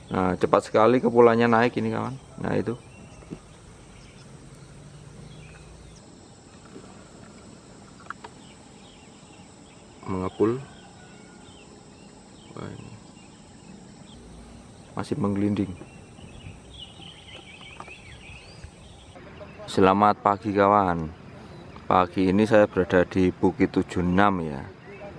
Nah, cepat sekali kepulannya naik ini kawan. Nah itu mengepul. Wah, ini masih menggelinding. Selamat pagi kawan. Pagi ini saya berada di Bukit 76 ya.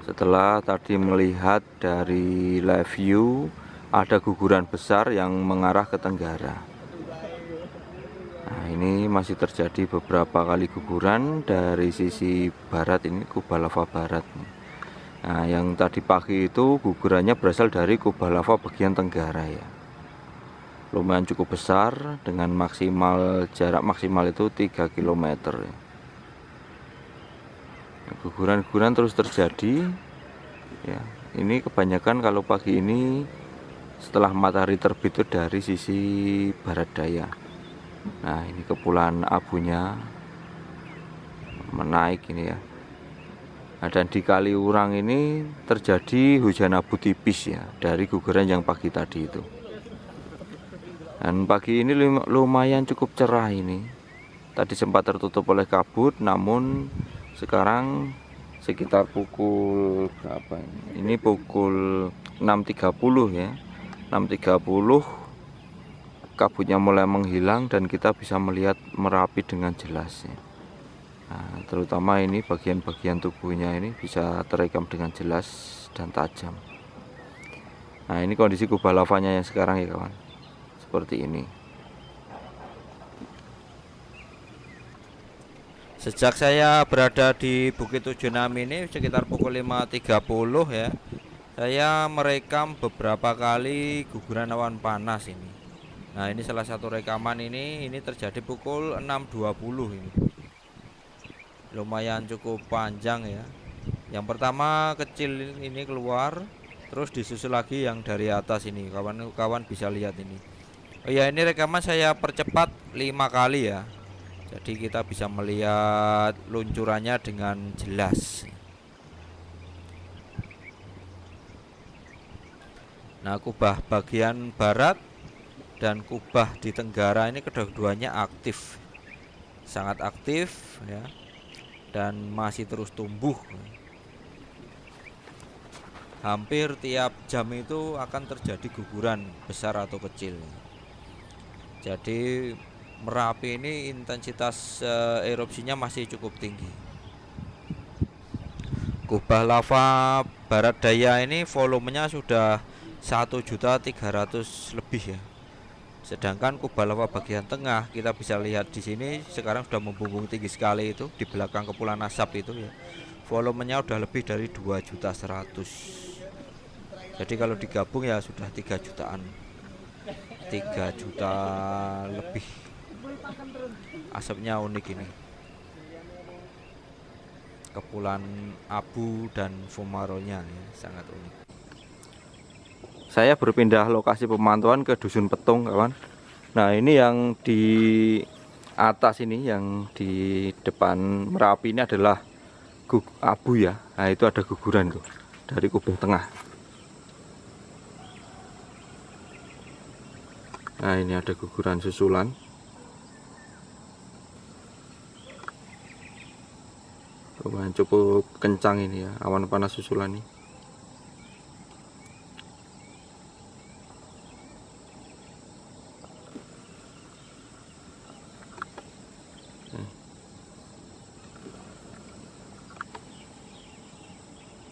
Setelah tadi melihat dari live view ada guguran besar yang mengarah ke tenggara. Nah, ini masih terjadi beberapa kali guguran dari sisi barat, ini kubah lava barat. Nah, yang tadi pagi itu gugurannya berasal dari kubah lava bagian tenggara ya. Lumayan cukup besar dengan jarak maksimal itu 3 km ya. Guguran-guguran terus terjadi ya. Ini kebanyakan kalau pagi ini setelah matahari terbit itu dari sisi barat daya. Nah, ini kepulan abunya menaik ini ya. Nah, dan di Kaliurang ini terjadi hujan abu tipis ya dari guguran yang pagi tadi itu. Dan pagi ini lumayan cukup cerah ini. Tadi sempat tertutup oleh kabut, namun sekarang sekitar pukul berapa ini? Ini pukul 6.30 ya. 6.30 kabutnya mulai menghilang dan kita bisa melihat Merapi dengan jelas ya. Nah, terutama ini bagian-bagian tubuhnya ini bisa terekam dengan jelas dan tajam. Nah, ini kondisi kubah lavanya yang sekarang ya kawan. Seperti ini. Sejak saya berada di Bukit 76 ini sekitar pukul 5.30 ya, saya merekam beberapa kali guguran awan panas ini. Nah, ini salah satu rekaman ini terjadi pukul 6.20 ini. Lumayan cukup panjang ya. Yang pertama kecil ini keluar, terus disusul lagi yang dari atas ini. Kawan-kawan bisa lihat ini. Oh ya, ini rekaman saya percepat 5 kali ya. Jadi kita bisa melihat luncurannya dengan jelas. Nah, kubah bagian barat dan kubah di tenggara ini kedua-duanya aktif. Sangat aktif ya. Dan masih terus tumbuh. Hampir tiap jam itu akan terjadi guguran besar atau kecil. Jadi Merapi ini intensitas erupsinya masih cukup tinggi. Kubah lava barat daya ini volumenya sudah 1.300.000 lebih ya. Sedangkan kubah lava bagian tengah kita bisa lihat di sini sekarang sudah membumbung tinggi sekali itu di belakang kepulan asap itu ya. Volumenya udah lebih dari 2.100.000. Jadi kalau digabung ya sudah 3 jutaan. 3 juta lebih. Asapnya unik ini. Kepulan abu dan fumaronya ya, sangat unik. Saya berpindah lokasi pemantauan ke Dusun Petung kawan. Nah, ini yang di atas ini, yang di depan Merapi ini adalah abu ya. Nah, itu ada guguran tuh dari kubah tengah. Nah, ini ada guguran susulan. Lumayan cukup kencang ini ya, awan panas susulan ini.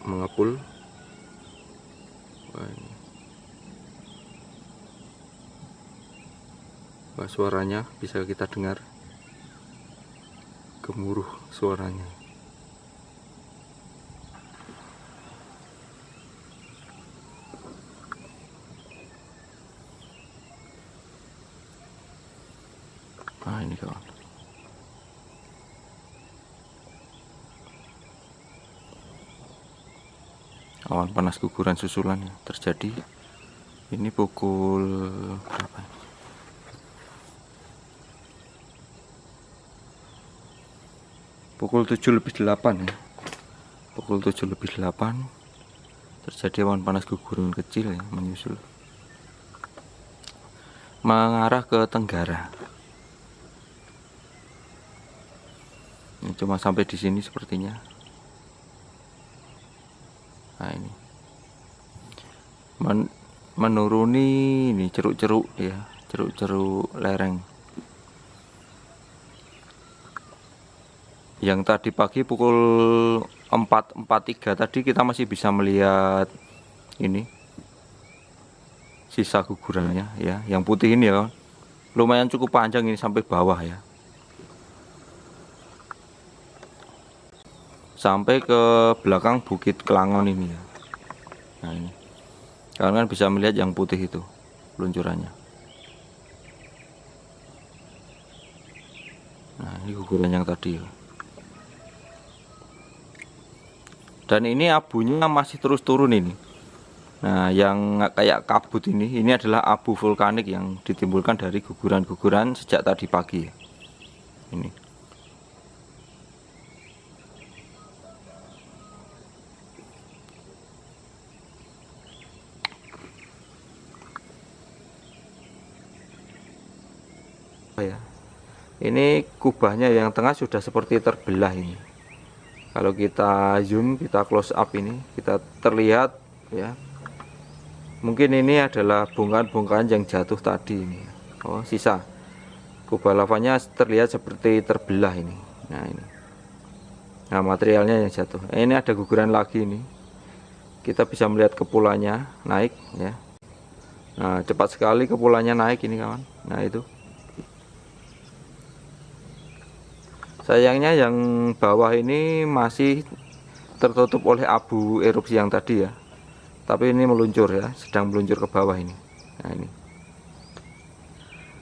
Mengepul. Wah, ini. Wah, suaranya bisa kita dengar, gemuruh suaranya. Nah, ini kawan. Awan panas guguran susulan ya terjadi. Ini pukul berapa? Pukul 7.08 ya. Pukul 7.08 terjadi awan panas guguran kecil ya menyusul. mengarah ke tenggara. Ini cuma sampai di sini sepertinya. Nah ini menuruni ini ceruk-ceruk ya, ceruk-ceruk lereng. Yang tadi pagi pukul 4.43 tadi kita masih bisa melihat ini sisa gugurannya ya, yang putih ini ya, lumayan cukup panjang ini sampai bawah ya, sampai ke belakang Bukit Kelangon ini ya. Nah ini kalian kan bisa melihat yang putih itu luncurannya. Nah ini guguran yang tadi ya. Dan ini abunya masih terus turun ini. Nah yang kayak kabut ini adalah abu vulkanik yang ditimbulkan dari guguran-guguran sejak tadi pagi ya. Ini ya, ini kubahnya yang tengah sudah seperti terbelah ini. Kalau kita zoom, kita close up ini, kita terlihat ya. Mungkin ini adalah bongkahan-bongkahan yang jatuh tadi ini. Oh, sisa kubah lavanya terlihat seperti terbelah ini. Nah, ini. Nah, materialnya yang jatuh. Ini ada guguran lagi ini. Kita bisa melihat kepulannya naik ya. Nah, cepat sekali kepulannya naik ini kawan. Nah, itu. Sayangnya yang bawah ini masih tertutup oleh abu erupsi yang tadi ya. Tapi ini meluncur ya, sedang meluncur ke bawah ini. Nah ini,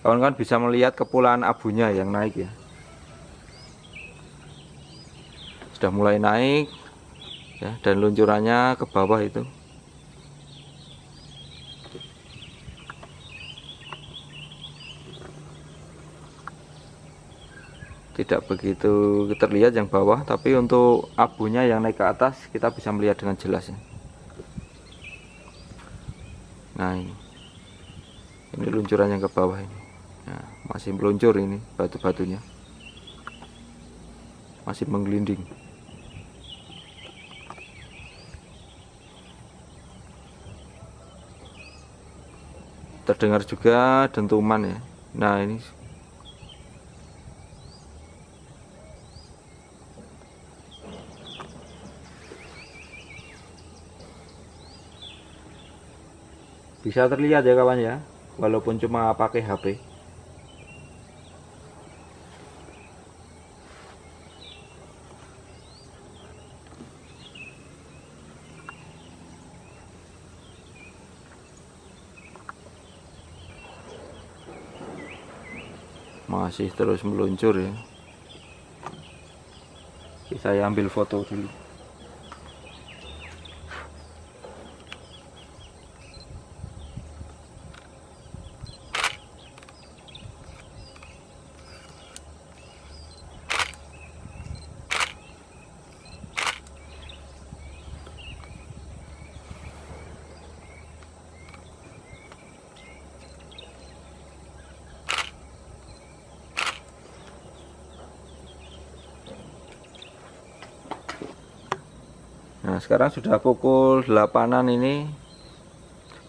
kawan-kawan bisa melihat kepulan abunya yang naik ya. Sudah mulai naik ya, dan luncurannya ke bawah itu. Tidak begitu terlihat yang bawah, tapi untuk abunya yang naik ke atas kita bisa melihat dengan jelas ya. Nah ini luncurannya ke bawah ini. Nah, masih meluncur ini batu-batunya, masih menggelinding. Terdengar juga dentuman ya. Nah ini bisa terlihat ya kawan ya, walaupun cuma pakai HP. Masih terus meluncur ya. Saya ambil foto dulu. Nah sekarang sudah pukul 8-an ini.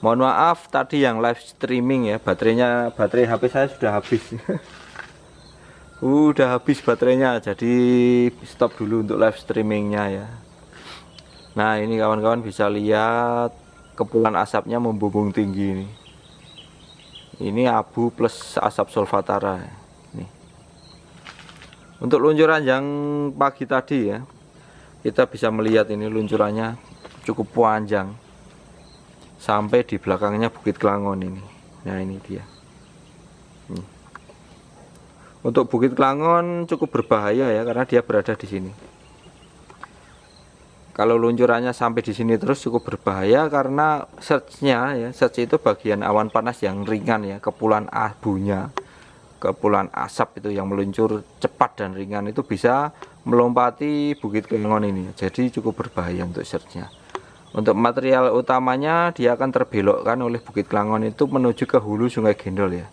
Mohon maaf tadi yang live streaming ya, baterai HP saya sudah habis. Udah habis baterainya, jadi stop dulu untuk live streamingnya ya. Nah ini kawan-kawan bisa lihat kepulan asapnya membumbung tinggi ini. Ini abu plus asap solvatara nih. Untuk luncuran yang pagi tadi ya, kita bisa melihat ini luncurannya cukup panjang sampai di belakangnya Bukit Kelangon ini. Nah ini dia. Untuk Bukit Kelangon cukup berbahaya ya, karena dia berada di sini. Kalau luncurannya sampai di sini terus cukup berbahaya, karena surge-nya ya, surge itu bagian awan panas yang ringan ya, kepulan abunya, kepulan asap itu yang meluncur cepat dan ringan itu bisa melompati Bukit Kelangon ini. Jadi cukup berbahaya untuk surge-nya. Untuk material utamanya dia akan terbelokkan oleh Bukit Kelangon itu menuju ke hulu Sungai Gendol ya.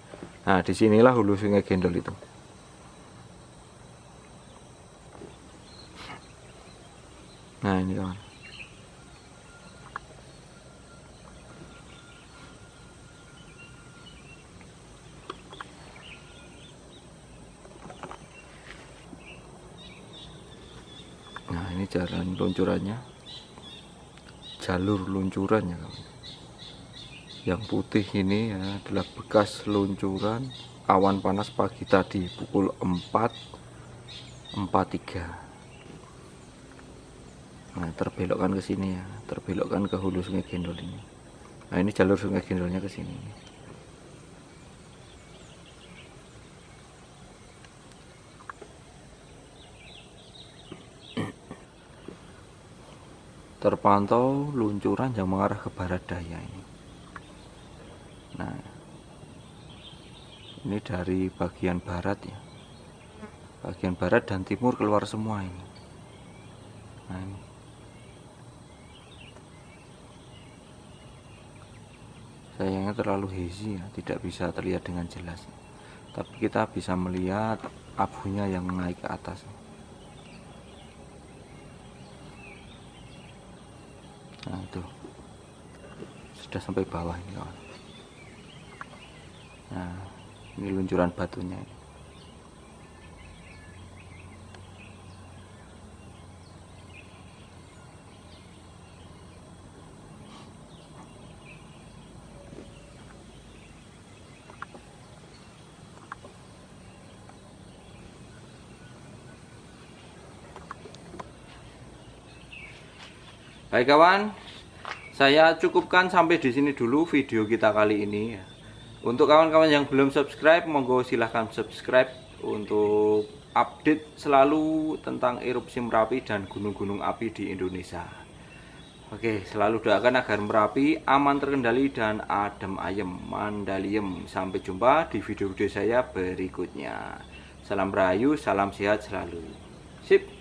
Nah, disinilah hulu Sungai Gendol itu. Nah, ini kawan. Nah, ini jalan luncurannya. Jalur luncurannya kawan. Yang putih ini ya adalah bekas luncuran awan panas pagi tadi pukul 4.43. Nah, terbelokkan ke sini ya, terbelokkan ke hulu Sungai Gendol ini. Nah, ini jalur Sungai Gendolnya ke sini. Terpantau luncuran yang mengarah ke barat daya ini. Nah, ini dari bagian barat ya, bagian barat dan timur keluar semua ini. Nah, ini. Sayangnya terlalu hazy ya, tidak bisa terlihat dengan jelas, tapi kita bisa melihat abunya yang naik ke atas. Nah, itu sudah sampai bawah ini kawan. Nah, ini luncuran batunya. Baik kawan, saya cukupkan sampai di sini dulu video kita kali ini ya. Untuk kawan-kawan yang belum subscribe, monggo silahkan subscribe untuk update selalu tentang erupsi Merapi dan gunung-gunung api di Indonesia. Oke, selalu doakan agar Merapi aman terkendali dan adem ayem mandaliem. Sampai jumpa di video-video saya berikutnya. Salam Rahayu, salam sehat selalu. Sip.